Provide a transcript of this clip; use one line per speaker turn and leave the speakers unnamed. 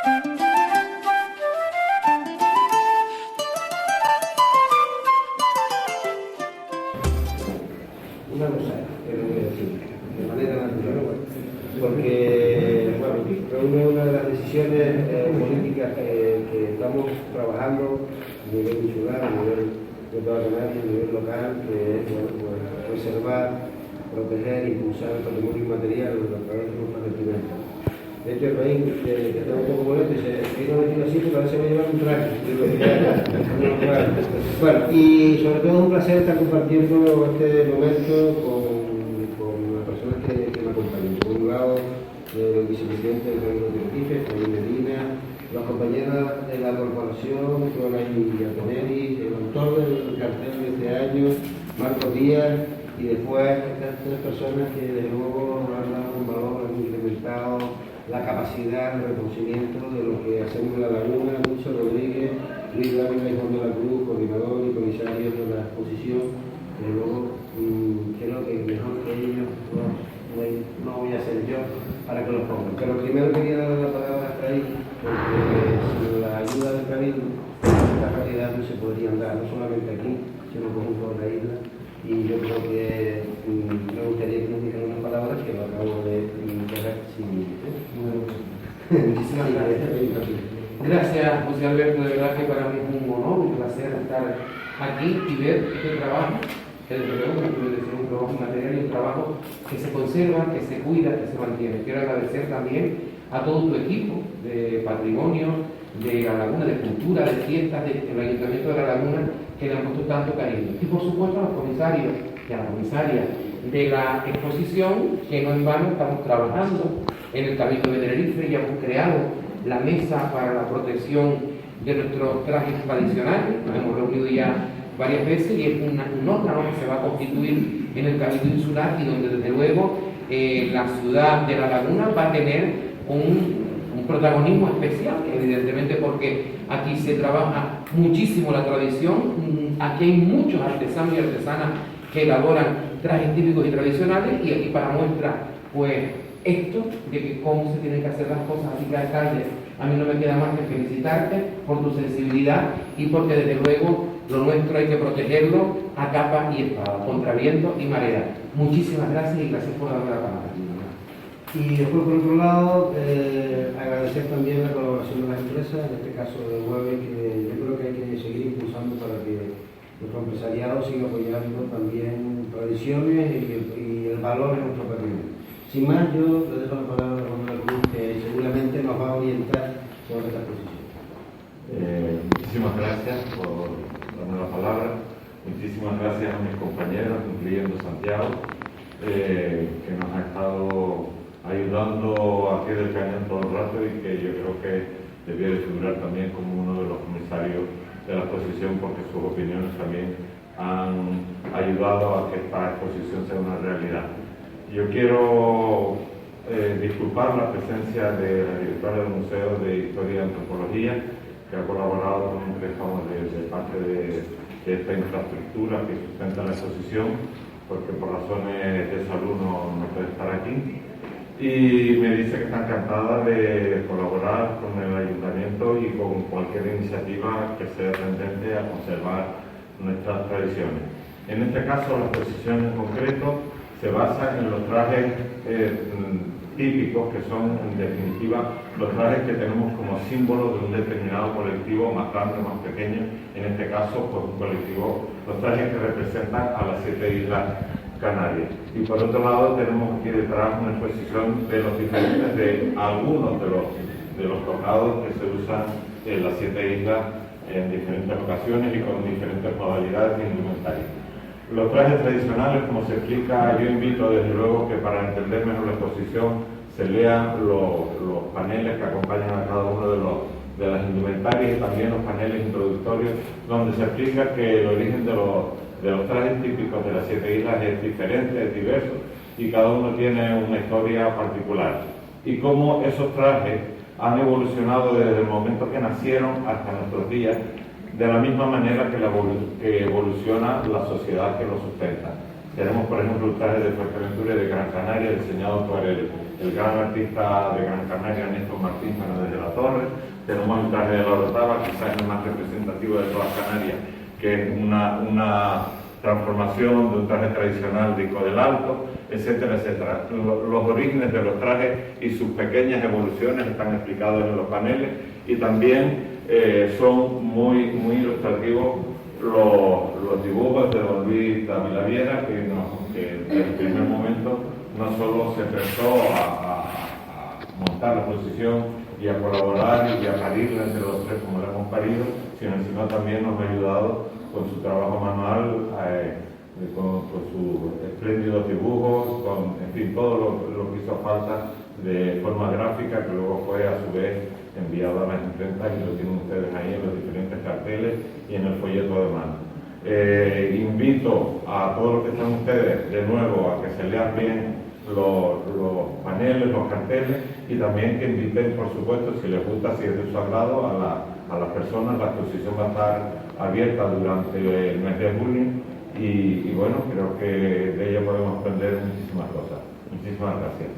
Una cosa, de manera natural, porque bueno, una de las decisiones políticas que estamos trabajando a nivel insular, a nivel de toda Canarias, a nivel local, que es pues, preservar, proteger, impulsar el patrimonio inmaterial a través de nuestras vestimentas. De hecho, el país que está un poco molesto y se quiere vestir así, pero ahora se va a llevar un traje. Bueno, y sobre todo un placer estar compartiendo este momento con las personas que me acompañan. Por un lado, el vicepresidente del Gobierno de Tenerife, Javier Medina, los compañeros de la corporación, Flora y Antonelli, el autor del cartel de este año, Marcos Díaz, y después estas tres personas que de nuevo han dado un valor, han incrementado la capacidad de reconocimiento de lo que hacemos en la laguna. Dulce Rodríguez, Luis Dávila y Juan de la Cruz, coordinador y comisario de la exposición, que luego creo que mejor que ellos no voy a ser yo para que los pongan. Pero primero quería dar la palabra a Caí, porque sin la ayuda del Cabildo, estas realidades no se podrían dar, no solamente aquí, sino por toda la isla. Y yo creo que me gustaría que nos dijeran unas palabras que lo acabo de ver sin... Muchísimas gracias.
Gracias, José Alberto, de verdad que para mí es un honor, un placer estar aquí y ver este trabajo, que desde luego es un trabajo material y un trabajo que se conserva, que se cuida, que se mantiene. Quiero agradecer también a todo tu equipo de patrimonio, de la Laguna, de cultura, de fiestas, del Ayuntamiento de la Laguna, que le han puesto tanto cariño. Y por supuesto a los comisarios y a la comisaria de la exposición, que no en vano estamos trabajando en el Cabildo de Tenerife y hemos creado la mesa para la protección de nuestros trajes tradicionales. Nos hemos reunido ya varias veces y es un órgano que se va a constituir en el Cabildo Insular y donde desde luego la ciudad de La Laguna va a tener un protagonismo especial, evidentemente porque aquí se trabaja muchísimo la tradición, aquí hay muchos artesanos y artesanas que elaboran trajes típicos y tradicionales y aquí para muestra pues esto de que cómo se tienen que hacer las cosas, así que alcalde, a mí no me queda más que felicitarte por tu sensibilidad y porque desde luego lo nuestro hay que protegerlo a capa y espada, contra viento y marea. Muchísimas gracias y gracias por darme la palabra.
Y después, por otro lado, agradecer también la colaboración de las empresas, en este caso de Hueve, que yo creo que hay que seguir impulsando para que nuestro empresariado siga apoyando también tradiciones y el valor de nuestro patrimonio. Sin más, yo le dejo la palabra a Juan de la Cruz, que seguramente nos va a orientar sobre esta exposición.
Muchísimas gracias por darme la palabra. Muchísimas gracias a mis compañeros, incluyendo Santiago, que nos ha estado ayudando a pie del cañón todo el rato y que yo creo que debiera figurar también como uno de los comisarios de la exposición porque sus opiniones también han ayudado a que esta exposición sea una realidad. Yo quiero disculpar la presencia de la directora del Museo de Historia y Antropología, que ha colaborado con un préstamo de parte de esta infraestructura que sustenta la exposición, porque por razones de salud no puede estar aquí. Y me dice que está encantada de colaborar con el Ayuntamiento y con cualquier iniciativa que sea tendente a conservar nuestras tradiciones. En este caso, la exposición en concreto se basa en los trajes típicos, que son en definitiva los trajes que tenemos como símbolo de un determinado colectivo, más grande o más pequeño, en este caso pues un colectivo, los trajes que representan a las 7 islas Canarias. Y por otro lado tenemos aquí detrás una exposición de los diferentes, de algunos de los tocados que se usan en las 7 islas en diferentes ocasiones y con diferentes modalidades de indumentaria. Los trajes tradicionales, como se explica, yo invito desde luego que para entender mejor la exposición se lean los paneles que acompañan a cada uno de las indumentarias y también los paneles introductorios donde se explica que el origen de los trajes típicos de las 7 islas es diferente, es diverso y cada uno tiene una historia particular y cómo esos trajes han evolucionado desde el momento que nacieron hasta nuestros días de la misma manera que evoluciona la sociedad que lo sustenta. Tenemos, por ejemplo, el traje de Fuerteventura y de Gran Canaria diseñado por el el gran artista de Gran Canaria, Néstor Martín Fernández de la Torre. Tenemos el traje de la Orotava, quizás el más representativo de todas Canarias, que es una transformación de un traje tradicional de Ico del Alto, etcétera, etcétera. Los orígenes de los trajes y sus pequeñas evoluciones están explicados en los paneles, y también son muy ilustrativos los dibujos de don Luis Dávila Viera, que desde el primer momento no solo se prestó a montar la exposición y a colaborar y a parirla entre los tres como la hemos parido, sino también nos ha ayudado con su trabajo manual, con sus espléndidos dibujos, en fin, todo lo que hizo falta de forma gráfica, que luego fue a su vez enviado a las imprentas, y lo tienen ustedes ahí en los diferentes carteles y en el folleto de mano. Invito a todos los que están ustedes de nuevo a que se lean bien los paneles, los carteles, y también que inviten, por supuesto, si les gusta, si es de su agrado, a las personas. La exposición va a estar abierta durante el mes de junio, y bueno, creo que de ella podemos aprender muchísimas cosas. Muchísimas gracias.